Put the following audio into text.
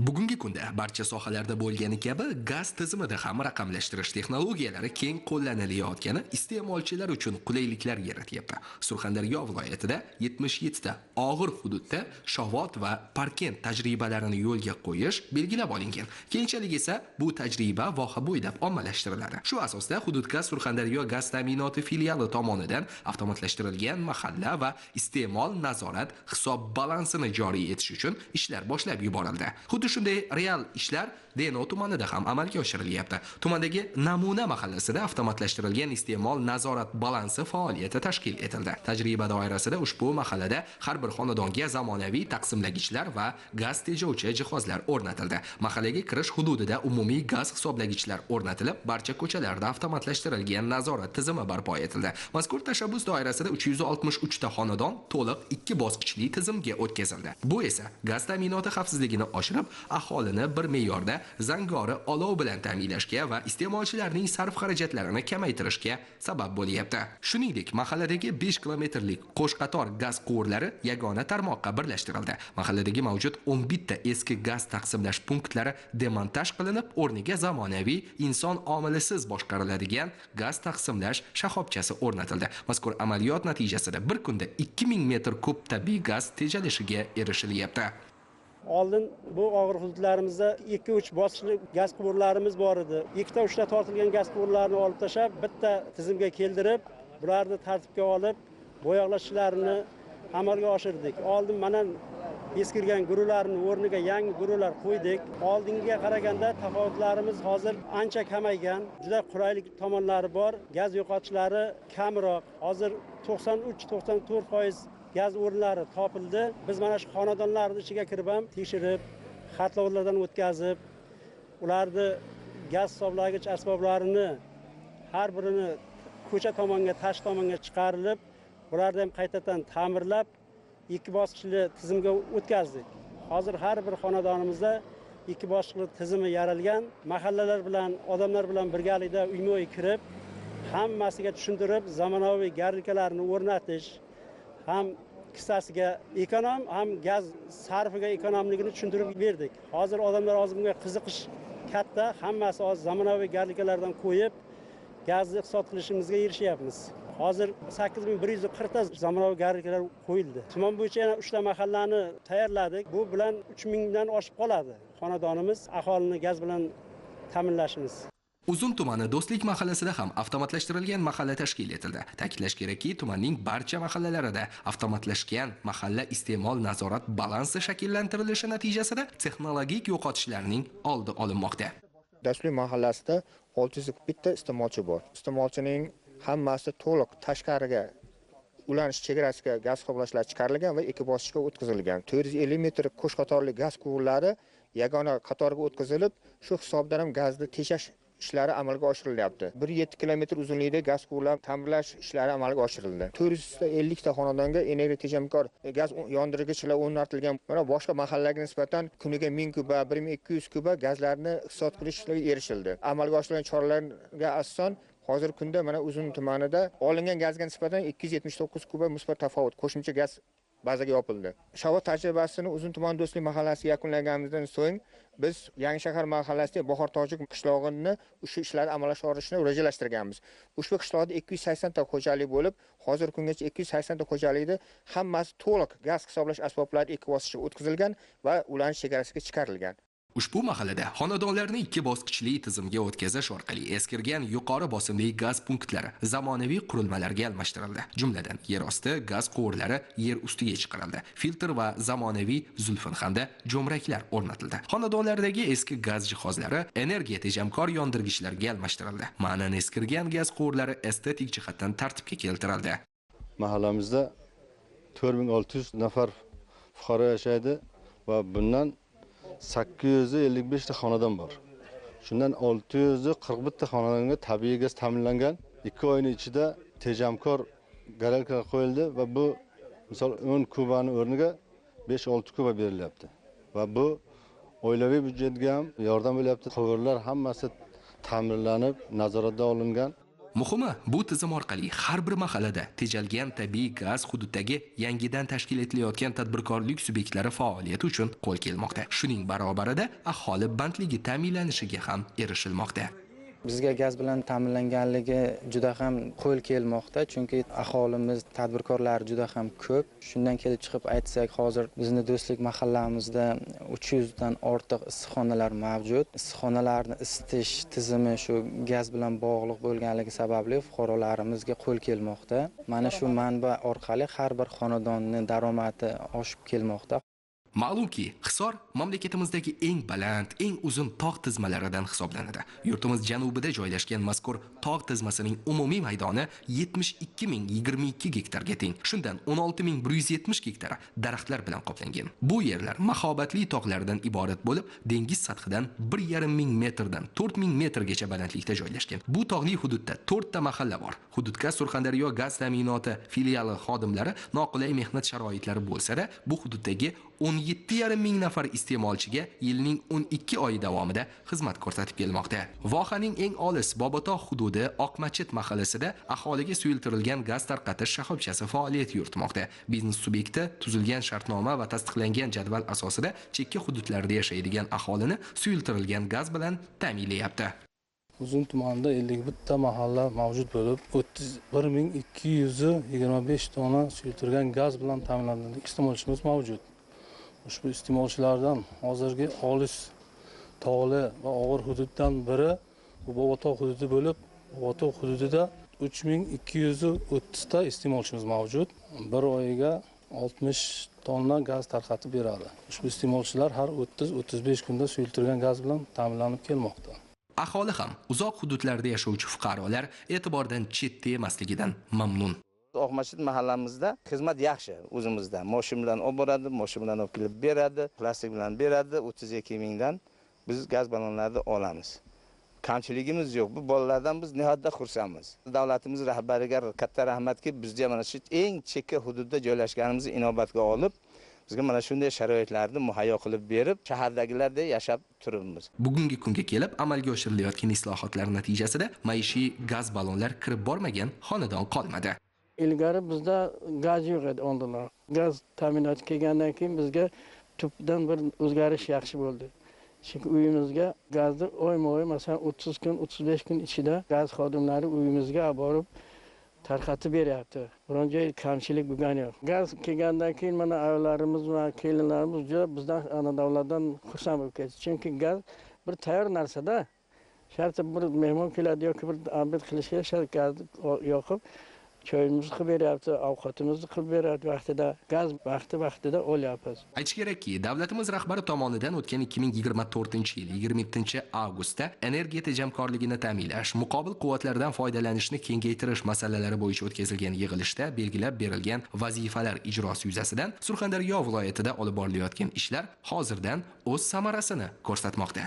Bugungi kunda barcha sohalarda bo'lgani kabi gaz tizimida ham raqamlashtirish texnologiyalari keng qo'llanilayotgani iste'molchilar uchun qulayliklar yaratyapti. Surxondaryo viloyatida 77 ta og'ir hududda shovot va parkent tajribalarini yo'lga qo'yish belgilab olingan. Keyinchalik esa bu tajriba voha bo'ylab ommalashtiriladi. Shu asosda hududga Surxondaryo gaz ta'minoti filiali tomonidan avtomatlashtirilgan mahalla va iste'mol nazorat hisob balansini joriy etish uchun ishlar boshlab yuborildi. Xuddi shunday real ishlar Deno tumanida ham amalga oshirilyapti. Tumandagi Namuna mahallasida avtomatlashtirilgan iste'mol nazorat balansi faoliyati tashkil etildi. Tajriba doirasida ushbu mahallada har bir xonadonga zamonaviy taqsimlagichlar va gaz tejovchi jihozlar o'rnatildi. Mahallaga kirish hududida umumiy gaz hisoblagichlar o'rnatilib, barcha ko'chalarda avtomatlashtirilgan nazorat tizimi barpo etildi. Mazkur tashabbus doirasida 363 ta xonadon to'liq 2 bosqichli tizimga o'tkazildi. Bu esa gaz ta'minoti xavfsizligini oshirib, aholini bir me'yorda zangori olov bilan ta'minlashga va iste'molchilarning sarf xarajatlarini kamaytirishga sabab bo'lyapti. Shuningdek, mahalladagi 5 kilometrlik qo'shqator gaz quvurlari yagona tarmoqqa birlashtirildi. Mahalladagi mavjud 11 ta eski gaz taqsimlash punktlari demontaj qilinib, o'rniga zamonaviy inson omilisiz boshqariladigan gaz taqsimlash shoxobchasi o'rnatildi. Mazkur amaliyot natijasida bir kunda 2000 metr kub tabiiy gaz tejalishiga erishilyapti. Oldin bu og'ir hududlarimizda 2-3 bosqichli gaz quvurlarimiz bor edi. 2-3 ta tortilgan gaz quvurlarini olib tashlab, bitta tizimga keltirib, bularni tartibga olib, bo'yoqlash ishlarini amalga oshirdik. Oldin mana eskirgan guruhlarning o'rniga yangi guruhlar qo'ydik. Oldingiga qaraganda tafovutlarimiz hozir ancha kamaygan. Juda qulaylik tomonlari bor. Gaz yo'qotishlari kamroq. Hozir 93-94% gaz o'rinlari topildi. Biz mana shu xonadonlarning ichiga kirib ham tekshirib, xatlovlardan o'tkazib, ularni gaz hisoblagich asboblarini har birini ko'cha tomonga, tash tomonga chiqarilib, ularni ham qaytadan ta'mirlab, 2 bosqichli tizimga o'tkazdik. Hozir har bir xonadonimizda 2 bosqichli tizimi yaralgan. Mahallalar bilan, odamlar bilan birgalikda uyma-uy kirib, hammasiga tushuntirib, zamonaviy garnikalarni o'rnatish ham kissasiga ekonom, ham gaz sarfiga ekonomligini tushuntirib berdik. Hozir odamlar bunga qiziqish katta, hammasi hozir zamonaviy garnikalardan qo'yib, gazni iqtisod qilishimizga erishyapmiz. Hozir 8140 ta zamonaviy garnikalar qo'yildi. Tuman bo'yicha yana 3 ta mahallani tayyorladik. Bu bilan 3000 dan oshib qoladi xonadonimiz, aholini gaz bilan ta'minlashimiz. Uzun tumani Do'stlik mahallasida ham avtomatlashtirilgan mahalla tashkil etildi. Ta'kidlash kerakki, tumanning barcha mahallalarida avtomatlashgan mahalla iste'mol nazorat balansi shakllantirilishi natijasida texnologik yo'qotishlarning oldi olinmoqda. Do'stlik mahallasida 601 ta iste'molchi bor. Iste'molchining hammasi to'liq tashqariga ulanish chegarasiga gaz hisoblashlar chiqarilgan va 2 bosqichga o'tkazilgan. 450 metr qo'shqatorli gaz quvurlari yagona qatorga o'tkazilib, shu hisobdan ham gazni tejash ishlari amalga oshirilyapti. 1,7 kilometr uzunlikda gaz quvurlar ta'mirlash ishlari amalga oshirildi. 450 ta xonadonga energiya tejamkor gaz yondirgichlar o'rnatilgan. Mana boshqa mahallalarga nisbatan kuniga 1000 kuba, 1200 kuba gazlarni hisob qilishga erishildi. Amalga oshirilgan choralarga asosan hozir kunda mana Uzun tumanida olingan gazga nisbatan 279 kuba musbat tafovut qo'shimcha gaz bazaga yopildi. Shovot tajribasini Uzun tuman Do'stlik mahallasi yakunlaganimizdan so'ng biz Yangi shahar mahallasida Bahor Tojik qishlog'ini shu ishlar amalga oshirishni rejalashtirganmiz. Ushbu qishloqda 280 ta xo'jalik bo'lib, hozir kungacha 280 ta xo'jalikda hammasi to'liq gaz hisoblash asboblari 2 bosqichga o'tkazilgan va ulanish chegarasiga chiqarilgan. Ushbu mahallada xonadonlarni 2 bosqichli tizimga o'tkazish orqali eskirgan yuqori bosimli gaz punktlari zamonaviy qurilmalarga almashtirildi. Jumladan, yer osti gaz quvurlari yer ustiga chiqarildi. Filtr va zamonaviy zulfin hamda jo'mraklar o'rnatildi. Xonadonlardagi eski gaz jihozlari energiya tejamkor yondirgichlarga almashtirildi. Ma'nan eskirgan gaz quvurlari estetik jihatdan tartibga keltirildi. Mahallamizda 4600 nafar fuqaro yashaydi va bundan 855 ta xonadon bor. Shundan 641 ta xonadonga tabiiy gaz ta'minlangan. 2 oyning ichida tejamkor garalka qo'yildi va bu misol 10 kubani o'rniga 5-6 kuba berilyapti. Va bu oilaviy byudjetga ham yordam bo'lyapti. Quvurlar hammasi ta'mirlanib, nazoratga olingan. Muhimi, bu tizim orqali har bir mahallada tejalgan tabiiy gaz hududdagi yangidan tashkil etilayotgan tadbirkorlik subyektlari faoliyati uchun qo'l kelmoqda. Shuning barobarida aholi bandligi ta'minlanishiga ham erishilmoqda. Bizga gaz bilan ta'minlanganligi juda ham qo'l kelmoqda, chunki aholimiz, tadbirkorlar juda ham ko'p. Shundan kelib chiqib aytsak, hozir bizning do'stlik mahallamizda 300 dan ortiq issiqxonalar mavjud. Issiqxonalarni isitish tizimi shu gaz bilan bog'liq bo'lganligi sababli fuqarolarimizga qo'l kelmoqda. Mana shu manba orqali har bir xonadonning daromadi oshib kelmoqda. Ma'lumki, Hisor mamlakatimizdagi eng baland, eng uzun tog' tizmalaridan hisoblanadi. Yurtimiz janubida joylashgan mazkur tog' tizmasining umumiy maydoni 72.022 gektarga teng. Shundan 16.170 gektari daraxtlar bilan qoplangan. Bu yerlar mahobatli tog'lardan iborat bo'lib, dengiz sathidan 1.5 metrdan 4.000 metrgacha balandlikda joylashgan. Bu tog'li hududda 4 ta mahalla bor. Hududga Surxondaryo gaz ta'minoti filiali xodimlari noqulay mehnat sharoitlari bo'lsa-da, bu hududdagi 17,5 ming nafar iste'molchiga yilning 12 oyi davomida xizmat ko'rsatib kelmoqda. Vohaning eng olis Bobotog' hududi Oqmachit mahallasida aholiga suyultirilgan gaz tarqatish shoxobchasi faoliyat yuritmoqda. Biznes subyekti tuzilgan shartnoma va tasdiqlangan jadval asosida chekka hududlarda yashaydigan aholini suyultirilgan gaz bilan ta'minlayapti. Uzun tumanida 51 ta mahalla mavjud bo'lib, 31.225 tonna suyultirilgan gaz bilan ta'minlangan iste'molchimiz mavjud. Ushbu iste'molchilardan hozirgi olis, tog'li va og'ir hududdan biri bu Bobotog' hududi bo'lib, Bobotog' hududida 3230 ta iste'molchimiz mavjud. Bir oyiga 60 tonna gaz tarqatib beradi. Ushbu iste'molchilar har 30-35 kunda suyultirilgan gaz bilan ta'minlanib kelmoqda. Aholi ham uzoq hududlarda yashovchi fuqarolar e'tibordan chetda emasligidan mamnun. Oqmachit mahallamizda xizmat yaxshi o'zimizda. Mashina bilan olib boradi, mashina bilan olib kelib beradi, plastik bilan beradi. 32 mingdan biz gaz ballonlarini olamiz. Kamchiligimiz yo'q. Bu bolalardan biz nihoyatda xursandmiz. Davlatimiz rahbariga katta rahmatki, bizga mana shu eng chekka hududda joylashganimizni inobatga olib, bizga mana shunday sharoitlarni muhayyo qilib berib, shahardagilardek yashab turibmiz. Bugungi kunga kelib amalga oshirilayotgan islohotlar natijasida maishiy gaz ballonlar kirib bormagan xonadon qolmadi. Ilgari bizda gaz yo'q edi oldinlar. Gaz ta'minoti kelgandan keyin bizga tubdan bir o'zgarish yaxshi bo'ldi. Chunki uyimizga gazni oyma-oy, masalan 30 kun, 35 kun ichida gaz xodimlari uyimizga olib borib tarqatib beryapti. Biron joy kamchilik bo'lgani yo'q. Gaz kelgandan keyin mana ayollarimiz va kelinlarimiz juda bizdan davlatdan xursand bo'lib ketdi. Chunki gaz bir tayyor narsa-da. Shartta bir mehmon keladi yoki bir obed qilishga shart gazni yoqib choyimizni qilib beryapti, ovqatimizni qilib beryapti vaqtida, gaz vaqtida olyapmiz. Aytish kerakki, davlatimiz rahbari tomonidan o'tgan 2024-yil 27-avgustda energiya tejamkorligini ta'minlash, muqobil quvvatlardan foydalanishni kengaytirish masalalari bo'yicha o'tkazilgan yig'ilishda belgilab berilgan vazifalar ijrosi yuzasidan Surxondaryo viloyatida olib borilayotgan ishlar hozirdan o'z samarasini ko'rsatmoqda.